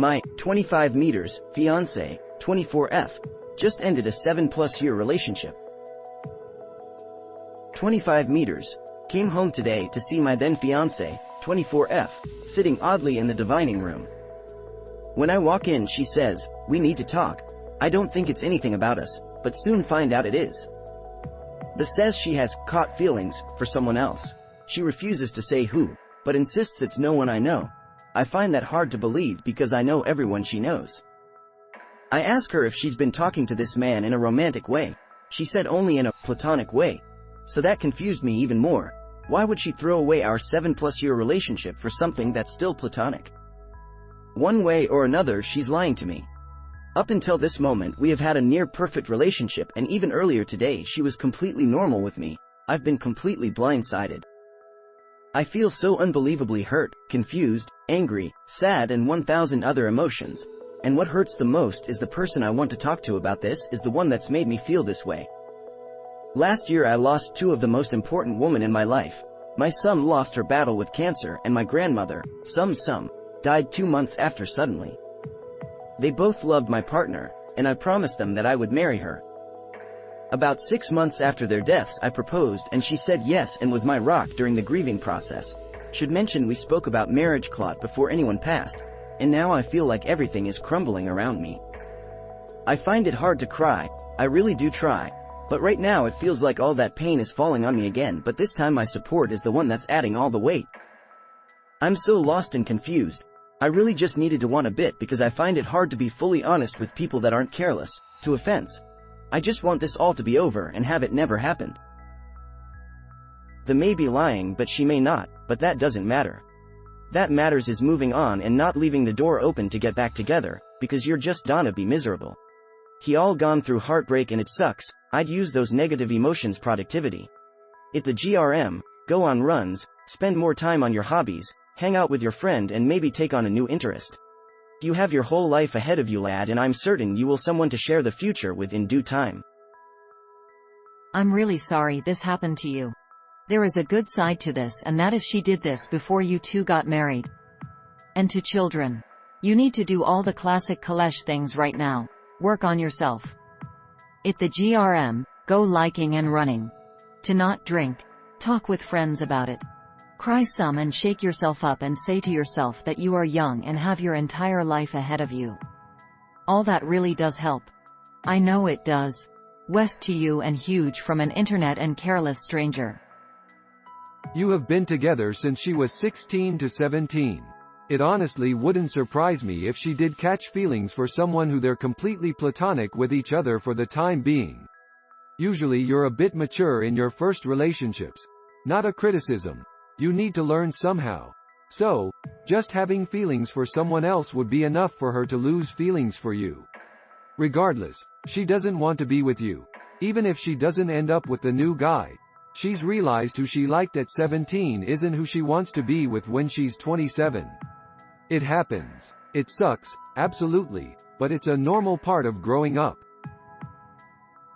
My 25 meters fiancé, 24F, just ended a 7+ year relationship. 25 meters came home today to see my then fiancé, 24F, sitting oddly in the dining room. When I walk in, she says, "We need to talk. I don't think it's anything about us, but soon find out it is." The says she has caught feelings for someone else. She refuses to say who, but insists it's no one I know. I find that hard to believe because I know everyone she knows. I ask her if she's been talking to this man in a romantic way. She said only in a platonic way. So that confused me even more. Why would she throw away our 7+ year relationship for something that's still platonic? One way or another, she's lying to me. Up until this moment, we have had a near-perfect relationship, and even earlier today she was completely normal with me. I've been completely blindsided. I feel so unbelievably hurt, confused, angry, sad, and 1,000 other emotions. And what hurts the most is the person I want to talk to about this is the one that's made me feel this way. Last year I lost two of the most important women in my life. My son lost her battle with cancer, and my grandmother, Sum, died 2 months after suddenly. They both loved my partner, and I promised them that I would marry her. About 6 months after their deaths I proposed, and she said yes and was my rock during the grieving process. Should mention we spoke about marriage clot before anyone passed, and now I feel like everything is crumbling around me. I find it hard to cry, I really do try, but right now it feels like all that pain is falling on me again, but this time my support is the one that's adding all the weight. I'm so lost and confused. I really just needed to want a bit because I find it hard to be fully honest with people that aren't careless, to offense. I just want this all to be over and have it never happened. They may be lying, but she may not, but that doesn't matter. That matters is moving on and not leaving the door open to get back together, because you're just gonna be miserable. He all gone through heartbreak and it sucks. I'd use those negative emotions productivity. It the GRM, go on runs, spend more time on your hobbies, hang out with your friend and maybe take on a new interest. You have your whole life ahead of you, lad, and I'm certain you will someone to share the future with in due time. I'm really sorry this happened to you. There is a good side to this, and that is she did this before you two got married. And to children. You need to do all the classic Kalesh things right now. Work on yourself. It the GRM, go liking and running. To not drink. Talk with friends about it. Cry some and shake yourself up and say to yourself that you are young and have your entire life ahead of you. All that really does help. I know it does. West to you and huge from an internet and careless stranger. You have been together since she was 16 to 17. It honestly wouldn't surprise me if she did catch feelings for someone who they're completely platonic with each other for the time being. Usually you're a bit mature in your first relationships. Not a criticism. You need to learn somehow. So, just having feelings for someone else would be enough for her to lose feelings for you. Regardless, she doesn't want to be with you. Even if she doesn't end up with the new guy, she's realized who she liked at 17 isn't who she wants to be with when she's 27. It happens. It sucks, absolutely, but it's a normal part of growing up.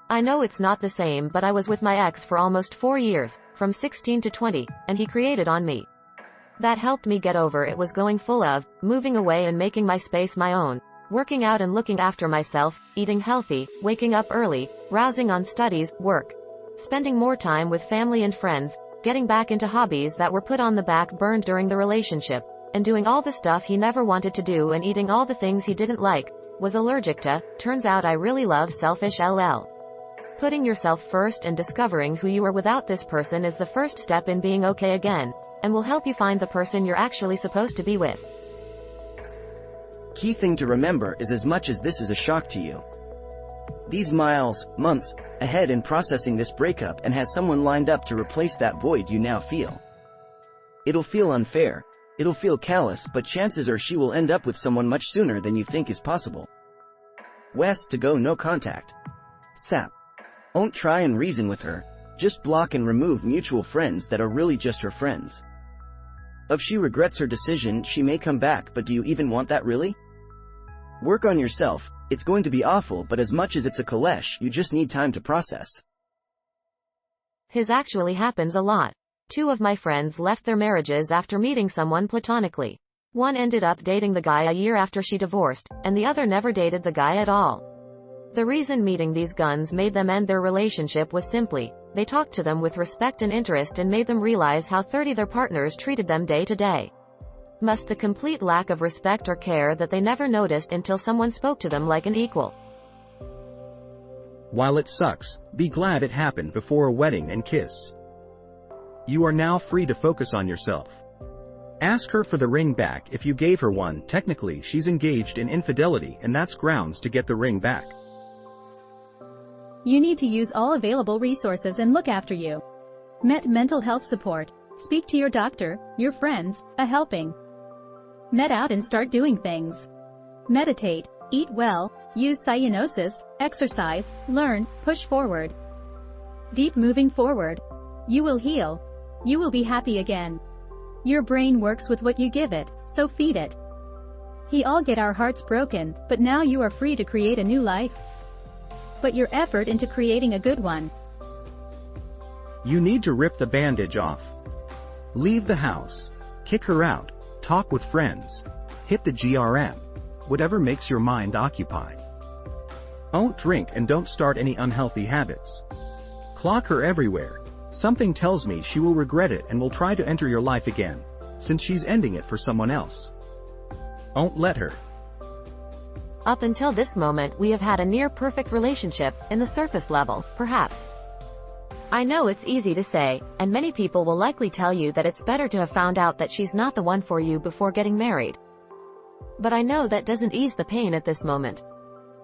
I know it's not the same, but I was with my ex for almost 4 years, from 16 to 20, and he created on me. That helped me get over it was going full of, moving away and making my space my own, working out and looking after myself, eating healthy, waking up early, rousing on studies, work, spending more time with family and friends, getting back into hobbies that were put on the back burner during the relationship, and doing all the stuff he never wanted to do and eating all the things he didn't like, was allergic to. Turns out I really love selfish LL. Putting yourself first and discovering who you are without this person is the first step in being okay again, and will help you find the person you're actually supposed to be with. Key thing to remember is as much as this is a shock to you, these miles, months, ahead in processing this breakup and has someone lined up to replace that void you now feel. It'll feel unfair, it'll feel callous, but chances are she will end up with someone much sooner than you think is possible. West to go no contact. Sap. Don't try and reason with her, just block and remove mutual friends that are really just her friends. If she regrets her decision, she may come back, but do you even want that really? Work on yourself, it's going to be awful, but as much as it's a Kalesh, you just need time to process. His actually happens a lot. 2 of my friends left their marriages after meeting someone platonically. One ended up dating the guy a year after she divorced, and the other never dated the guy at all. The reason meeting these guns made them end their relationship was simply, they talked to them with respect and interest and made them realize how dirty their partners treated them day to day. Must the complete lack of respect or care that they never noticed until someone spoke to them like an equal. While it sucks, be glad it happened before a wedding and kiss. You are now free to focus on yourself. Ask her for the ring back. If you gave her one, technically she's engaged in infidelity, and that's grounds to get the ring back. You need to use all available resources and look after you. Met mental health support. Speak to your doctor, your friends, a helping. Met out and start doing things. Meditate, eat well, use cyanosis, exercise, learn, push forward. Deep moving forward. You will heal. You will be happy again. Your brain works with what you give it, so feed it. We all get our hearts broken, but now you are free to create a new life. Put your effort into creating a good one. You need to rip the bandage off. Leave the house. Kick her out. Talk with friends. Hit the GRM. Whatever makes your mind occupied. Don't drink and don't start any unhealthy habits. Clock her everywhere. Something tells me she will regret it and will try to enter your life again, since she's ending it for someone else. Don't let her. Up until this moment we have had a near-perfect relationship, in the surface level, perhaps. I know it's easy to say, and many people will likely tell you that it's better to have found out that she's not the one for you before getting married. But I know that doesn't ease the pain at this moment.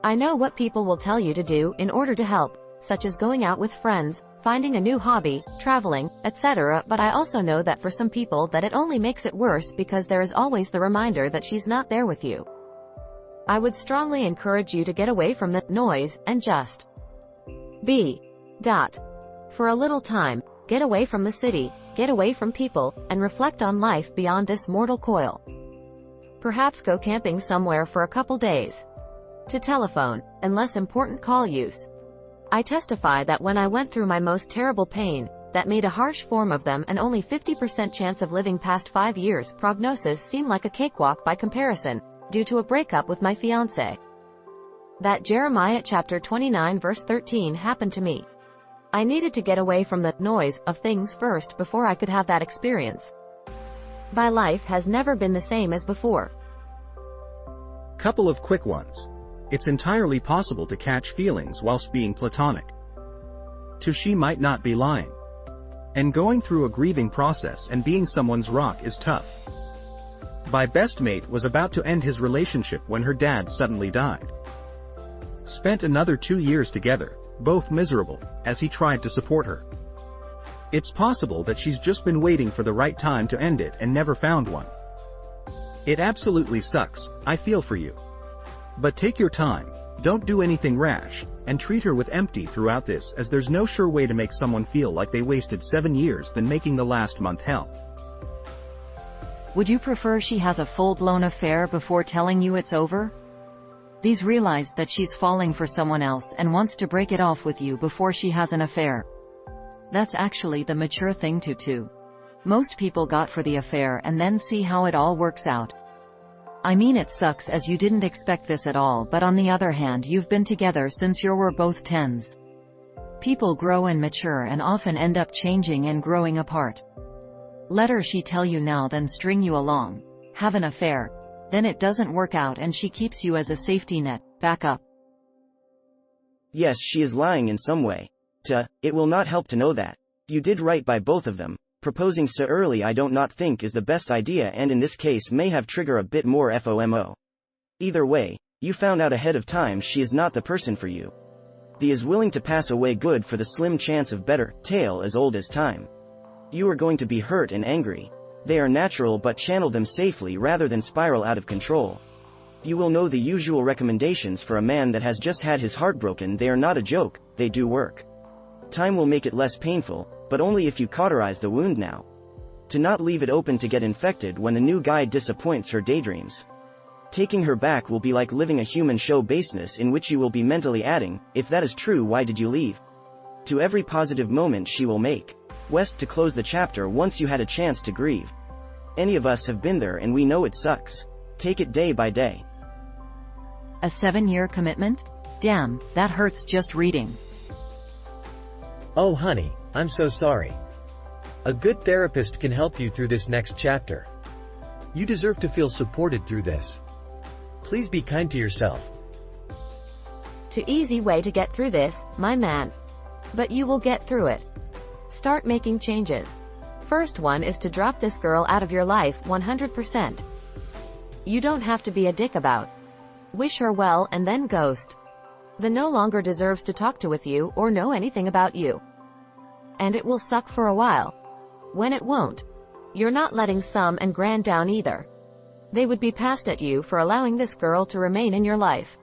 I know what people will tell you to do in order to help, such as going out with friends, finding a new hobby, traveling, etc. But I also know that for some people that it only makes it worse because there is always the reminder that she's not there with you. I would strongly encourage you to get away from the noise and just be. For a little time, get away from the city, get away from people, and reflect on life beyond this mortal coil. Perhaps go camping somewhere for a couple days. To telephone, and less important call use. I testify that when I went through my most terrible pain, that made a harsh form of them and only 50% chance of living past 5 years, prognosis seemed like a cakewalk by comparison, due to a breakup with my fiancé. That Jeremiah chapter 29 verse 13 happened to me. I needed to get away from the noise of things first before I could have that experience. My life has never been the same as before. Couple of quick ones. It's entirely possible to catch feelings whilst being platonic. She might not be lying. And going through a grieving process and being someone's rock is tough. My best mate was about to end his relationship when her dad suddenly died. Spent another 2 years together, both miserable, as he tried to support her. It's possible that she's just been waiting for the right time to end it and never found one. It absolutely sucks, I feel for you. But take your time, don't do anything rash, and treat her with empathy throughout this, as there's no sure way to make someone feel like they wasted 7 years than making the last month hell. Would you prefer she has a full-blown affair before telling you it's over? These realize that she's falling for someone else and wants to break it off with you before she has an affair. That's actually the mature thing to do. Most people got for the affair and then see how it all works out. I mean, it sucks as you didn't expect this at all, but on the other hand you've been together since you were both 10s. People grow and mature and often end up changing and growing apart. Let her she tell you now than string you along. Have an affair. Then it doesn't work out and she keeps you as a safety net, back up. Yes, she is lying in some way. It will not help to know that. You did right by both of them. Proposing so early I don't not think is the best idea, and in this case may have trigger a bit more FOMO. Either way, you found out ahead of time she is not the person for you. The is willing to pass away good for the slim chance of better, tale as old as time. You are going to be hurt and angry. They are natural, but channel them safely rather than spiral out of control. You will know the usual recommendations for a man that has just had his heart broken. They are not a joke, they do work. Time will make it less painful, but only if you cauterize the wound now. To not leave it open to get infected when the new guy disappoints her daydreams. Taking her back will be like living a human show baseness in which you will be mentally adding, if that is true, why did you leave? To every positive moment she will make. West to close the chapter once you had a chance to grieve. Any of us have been there and we know it sucks. Take it day by day. A 7-year commitment? Damn, that hurts just reading. Oh honey, I'm so sorry. A good therapist can help you through this next chapter. You deserve to feel supported through this. Please be kind to yourself. Too easy way to get through this, my man. But you will get through it. Start making changes. First one is to drop this girl out of your life 100%. You don't have to be a dick about. Wish her well and then ghost. The no longer deserves to talk to with you or know anything about you. And it will suck for a while. When it won't. You're not letting some and grand down either. They would be pissed at you for allowing this girl to remain in your life.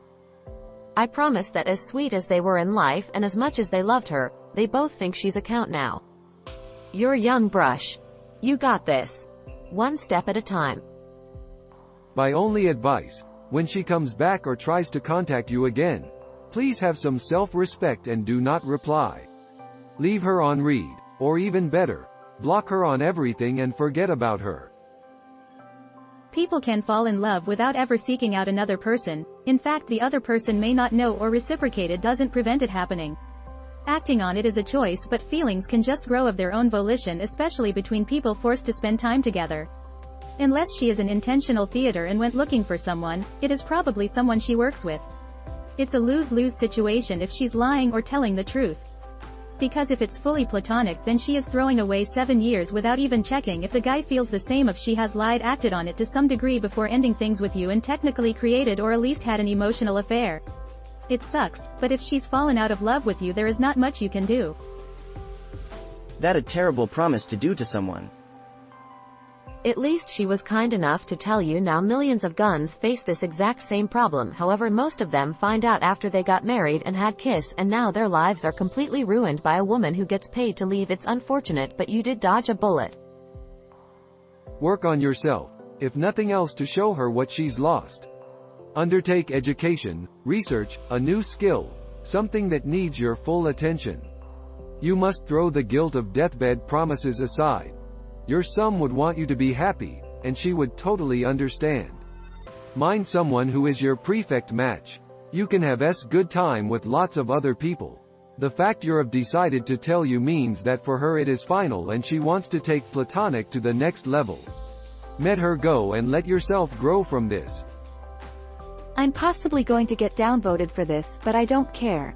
I promise that as sweet as they were in life and as much as they loved her, they both think she's a count now. You're young brush. You got this. One step at a time. My only advice, when she comes back or tries to contact you again, please have some self-respect and do not reply. Leave her on read, or even better, block her on everything and forget about her. People can fall in love without ever seeking out another person. In fact, the other person may not know or reciprocate. It doesn't prevent it happening. Acting on it is a choice, but feelings can just grow of their own volition, especially between people forced to spend time together. Unless she is an intentional theater and went looking for someone, it is probably someone she works with. It's a lose-lose situation if she's lying or telling the truth. Because if it's fully platonic, then she is throwing away 7 years without even checking if the guy feels the same, if she has lied, acted on it to some degree before ending things with you, and technically created or at least had an emotional affair. It sucks, but if she's fallen out of love with you, there is not much you can do. That a terrible promise to do to someone. At least she was kind enough to tell you. Now millions of guns face this exact same problem. However, most of them find out after they got married and had kids, and now their lives are completely ruined by a woman who gets paid to leave. It's unfortunate, but you did dodge a bullet. Work on yourself, if nothing else, to show her what she's lost. Undertake education, research, a new skill, something that needs your full attention. You must throw the guilt of deathbed promises aside. Your son would want you to be happy, and she would totally understand. Mind someone who is your perfect match. You can have good time with lots of other people. The fact you've decided to tell you means that for her it is final and she wants to take platonic to the next level. Let her go and let yourself grow from this. I'm possibly going to get downvoted for this, but I don't care.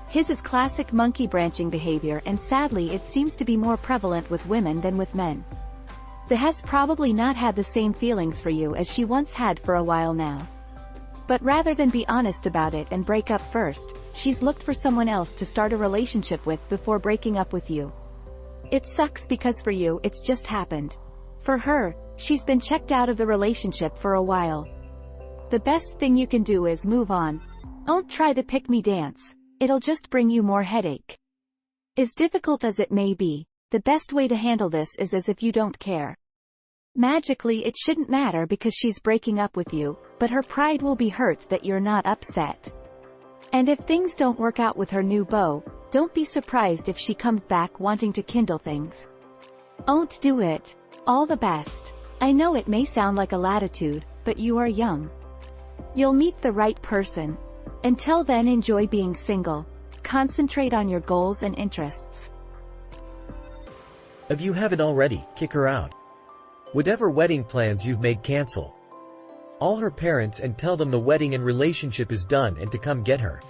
His is classic monkey branching behavior, and sadly it seems to be more prevalent with women than with men. The has probably not had the same feelings for you as she once had for a while now. But rather than be honest about it and break up first, she's looked for someone else to start a relationship with before breaking up with you. It sucks because for you it's just happened. For her, she's been checked out of the relationship for a while. The best thing you can do is move on. Don't try the pick-me dance. It'll just bring you more headache. As difficult as it may be, the best way to handle this is as if you don't care. Magically it shouldn't matter because she's breaking up with you, but her pride will be hurt that you're not upset. And if things don't work out with her new beau, don't be surprised if she comes back wanting to kindle things. Don't do it. All the best. I know it may sound like a latitude, but you are young. You'll meet the right person. Until then, enjoy being single. Concentrate on your goals and interests. If you haven't already, kick her out. Whatever wedding plans you've made, cancel all her parents and tell them the wedding and relationship is done and to come get her.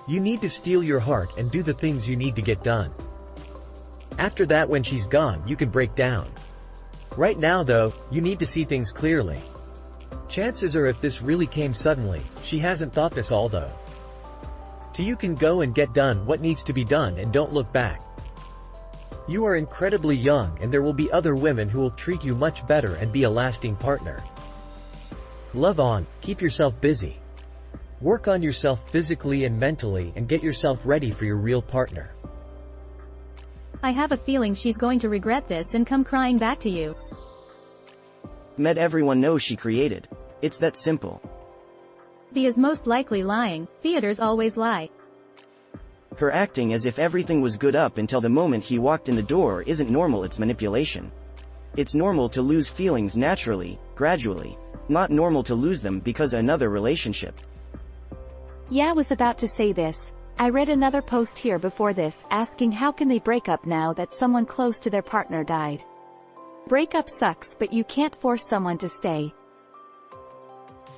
You need to steal your heart and do the things you need to get done. After that, when she's gone, you can break down. Right now though, you need to see things clearly. Chances are if this really came suddenly, she hasn't thought this all though. So you can go and get done what needs to be done and don't look back. You are incredibly young and there will be other women who will treat you much better and be a lasting partner. Love on, keep yourself busy. Work on yourself physically and mentally and get yourself ready for your real partner. I have a feeling she's going to regret this and come crying back to you. Met everyone knows she created. It's that simple. The is most likely lying. Theaters always lie. Her acting as if everything was good up until the moment he walked in the door isn't normal, it's manipulation. It's normal to lose feelings naturally, gradually. Not normal to lose them because another relationship. Yeah, I was about to say this. I read another post here before this, asking how can they break up now that someone close to their partner died. Breakup sucks, but you can't force someone to stay.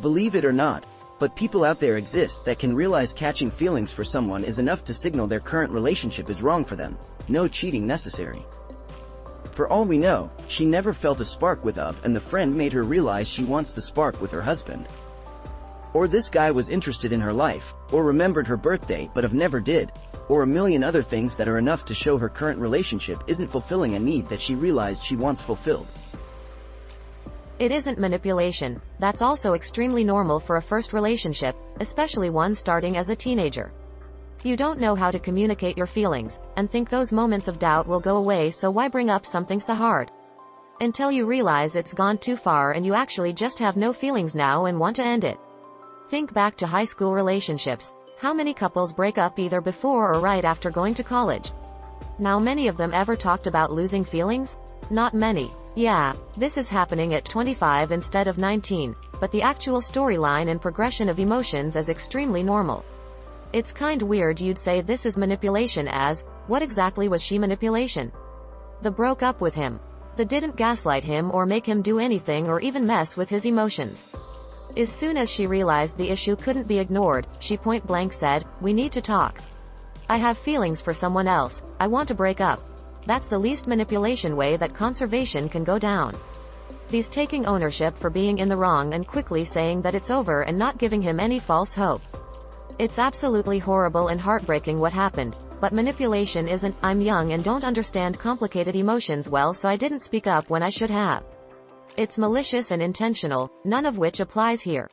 Believe it or not, but people out there exist that can realize catching feelings for someone is enough to signal their current relationship is wrong for them. No cheating necessary. For all we know, she never felt a spark with Up and the friend made her realize she wants the spark with her husband. Or this guy was interested in her life, or remembered her birthday but have never did, or a million other things that are enough to show her current relationship isn't fulfilling a need that she realized she wants fulfilled. It isn't manipulation. That's also extremely normal for a first relationship, especially one starting as a teenager. You don't know how to communicate your feelings, and think those moments of doubt will go away, so why bring up something so hard? Until you realize it's gone too far and you actually just have no feelings now and want to end it. Think back to high school relationships. How many couples break up either before or right after going to college? Now, many of them ever talked about losing feelings? Not many. Yeah, this is happening at 25 instead of 19, but the actual storyline and progression of emotions is extremely normal. It's kind weird you'd say this is manipulation, as, what exactly was she manipulation? The broke up with him. The didn't gaslight him or make him do anything or even mess with his emotions. As soon as she realized the issue couldn't be ignored, she point blank said, "We need to talk. I have feelings for someone else. I want to break up." That's the least manipulation way that conservation can go down. He's taking ownership for being in the wrong and quickly saying that it's over and not giving him any false hope. It's absolutely horrible and heartbreaking what happened, but manipulation isn't. I'm young and don't understand complicated emotions well, so I didn't speak up when I should have. It's malicious and intentional, none of which applies here.